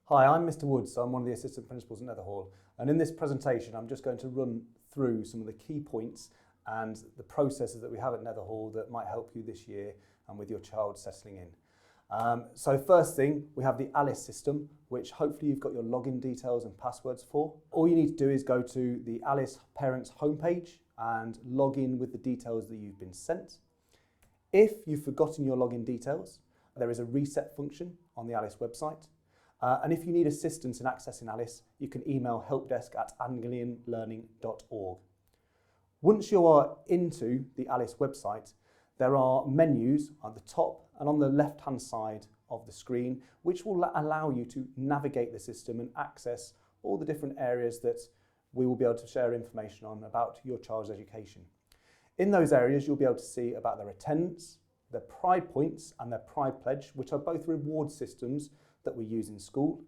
Hi, I'm Mr. Woods. I'm one of the assistant principals at Netherhall, and in this presentation I'm just going to run through some of the key points and the processes that we have at Netherhall that might help you this year and with your child settling in. So first thing, we have the Alice system, which hopefully you've got your login details and passwords for. All you need to do is go to the Alice Parents homepage and log in with the details that you've been sent. If you've forgotten your login details, there is a reset function on the Alice website. And if you need assistance in accessing Alice, you can email helpdesk@anglianlearning.org. Once you are into the Alice website, there are menus at the top and on the left-hand side of the screen, which will allow you to navigate the system and access all the different areas that we will be able to share information on about your child's education. In those areas, you'll be able to see about their attendance, their Pride Points and their Pride Pledge, which are both reward systems that we use in school.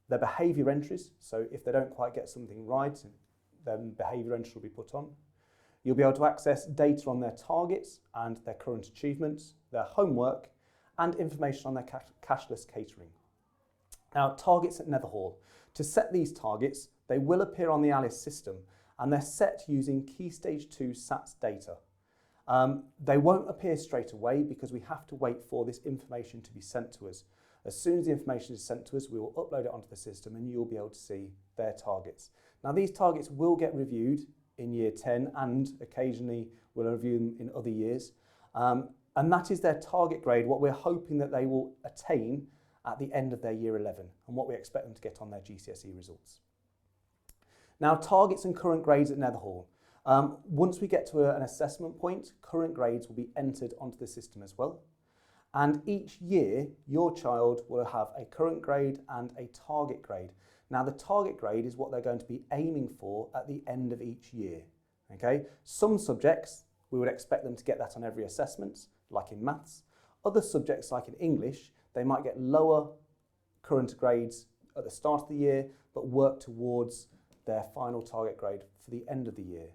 Their behaviour entries, so if they don't quite get something right, then behaviour entry will be put on. You'll be able to access data on their targets and their current achievements, their homework, and information on their cashless catering. Now, targets at Netherhall. To set these targets, they will appear on the Alice system, and they're set using Key Stage 2 SATs data. They won't appear straight away because we have to wait for this information to be sent to us. As soon as the information is sent to us, we will upload it onto the system and you'll be able to see their targets. Now, these targets will get reviewed in year 10 and occasionally we'll review them in other years. And that is their target grade, what we're hoping that they will attain at the end of their year 11 and what we expect them to get on their GCSE results. Now, targets and current grades at Netherhall. Once we get to an assessment point, current grades will be entered onto the system as well. And each year, your child will have a current grade and a target grade. Now, the target grade is what they're going to be aiming for at the end of each year. Okay? Some subjects, we would expect them to get that on every assessment, like in maths. Other subjects, like in English, they might get lower current grades at the start of the year, but work towards their final target grade for the end of the year.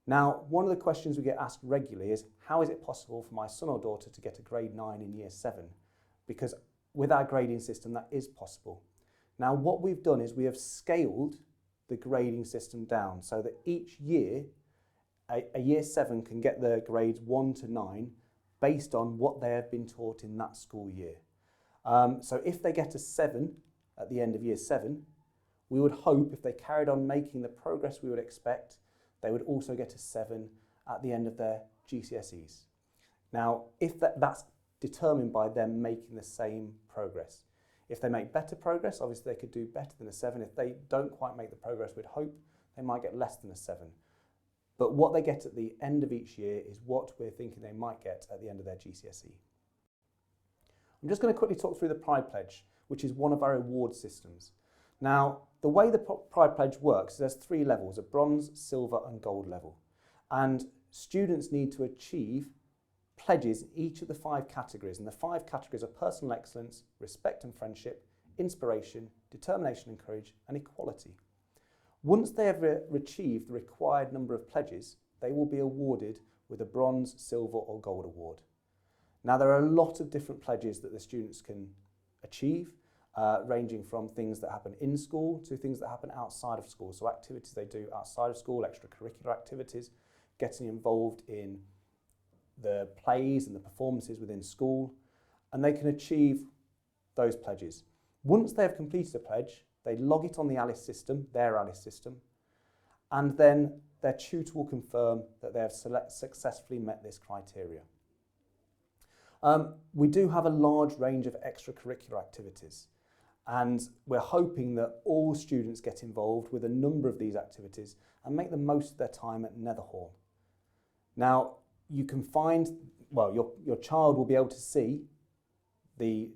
Now, one of the questions we get asked regularly is, how is it possible for my son or daughter to get a grade 9 in year 7? Because with our grading system, that is possible. Now, what we've done is we have scaled the grading system down so that each year, a year 7 can get their grades 1 to 9 based on what they have been taught in that school year. So if they get a 7 at the end of year 7, we would hope if they carried on making the progress we would expect, they would also get a 7 at the end of their GCSEs. Now, if that's determined by them making the same progress. If they make better progress, obviously they could do better than a 7. If they don't quite make the progress we'd hope, they might get less than a 7. But what they get at the end of each year is what we're thinking they might get at the end of their GCSE. I'm just going to quickly talk through the Pride Pledge, which is one of our award systems. Now, the way the Pride Pledge works is there's 3 levels, a bronze, silver and gold level. And students need to achieve pledges in each of the 5 categories. And the 5 categories are personal excellence, respect and friendship, inspiration, determination and courage, and equality. Once they have achieved the required number of pledges, they will be awarded with a bronze, silver or gold award. Now, there are a lot of different pledges that the students can achieve, ranging from things that happen in school to things that happen outside of school. So activities they do outside of school, extracurricular activities, getting involved in the plays and the performances within school, and they can achieve those pledges. Once they have completed a pledge, they log it on the Alice system, their Alice system, and then their tutor will confirm that they have successfully met this criteria. We do have a large range of extracurricular activities, and we're hoping that all students get involved with a number of these activities and make the most of their time at Netherhall. Now, you can find, well, your child will be able to see the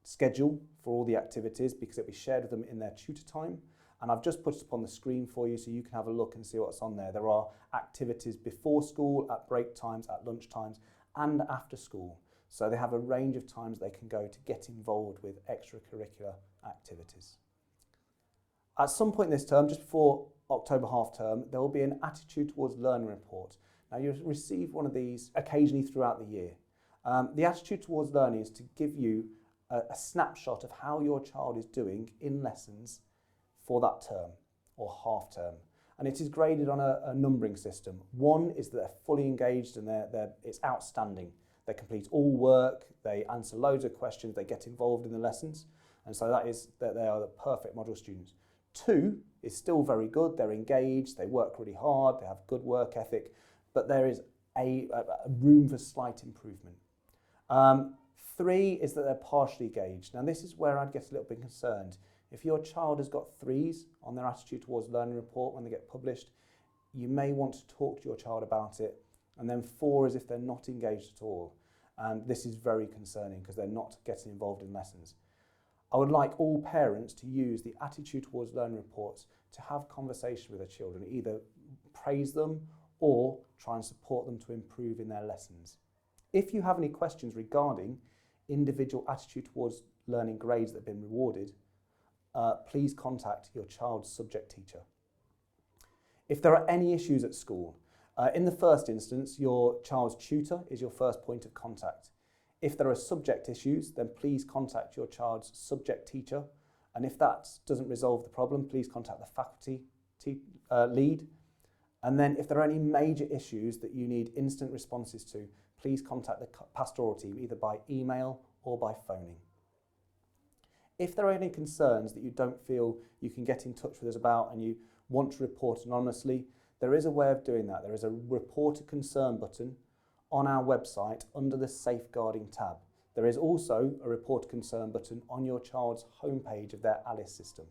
schedule for all the activities because it'll be shared with them in their tutor time. And I've just put it up on the screen for you so you can have a look and see what's on there. There are activities before school, at break times, at lunch times, and after school. So they have a range of times they can go to get involved with extracurricular activities. At some point this term, just before October half term, there will be an attitude towards learning report. Now, you'll receive one of these occasionally throughout the year. The attitude towards learning is to give you a snapshot of how your child is doing in lessons for that term or half term. And it is graded on a numbering system. 1 is that they're fully engaged and it's outstanding. They complete all work, they answer loads of questions, they get involved in the lessons. And so that is that they are the perfect model students. 2 is still very good, they're engaged, they work really hard, they have good work ethic, but there is a room for slight improvement. 3 is that they're partially engaged. Now this is where I'd get a little bit concerned. If your child has got 3s on their attitude towards learning report when they get published, you may want to talk to your child about it. And then 4 is if they're not engaged at all. And this is very concerning because they're not getting involved in lessons. I would like all parents to use the attitude towards learning reports to have conversation with their children, either praise them or try and support them to improve in their lessons. If you have any questions regarding individual attitude towards learning grades that have been rewarded, please contact your child's subject teacher. If there are any issues at school, in the first instance, your child's tutor is your first point of contact. If there are subject issues, then please contact your child's subject teacher. And if that doesn't resolve the problem, please contact the faculty lead. And then if there are any major issues that you need instant responses to, please contact the pastoral team either by email or by phoning. If there are any concerns that you don't feel you can get in touch with us about and you want to report anonymously, there is a way of doing that. There is a report a concern button on our website under the safeguarding tab. There is also a report a concern button on your child's homepage of their ALICE system.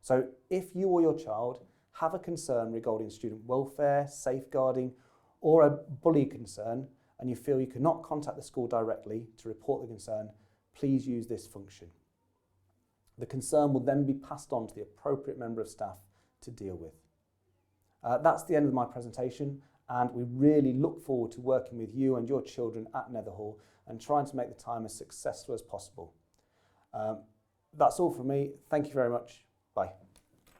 So if you or your child have a concern regarding student welfare, safeguarding, or a bully concern, and you feel you cannot contact the school directly to report the concern, please use this function. The concern will then be passed on to the appropriate member of staff to deal with. That's the end of my presentation, and we really look forward to working with you and your children at Netherhall and trying to make the time as successful as possible. That's all from me. Thank you very much. Bye.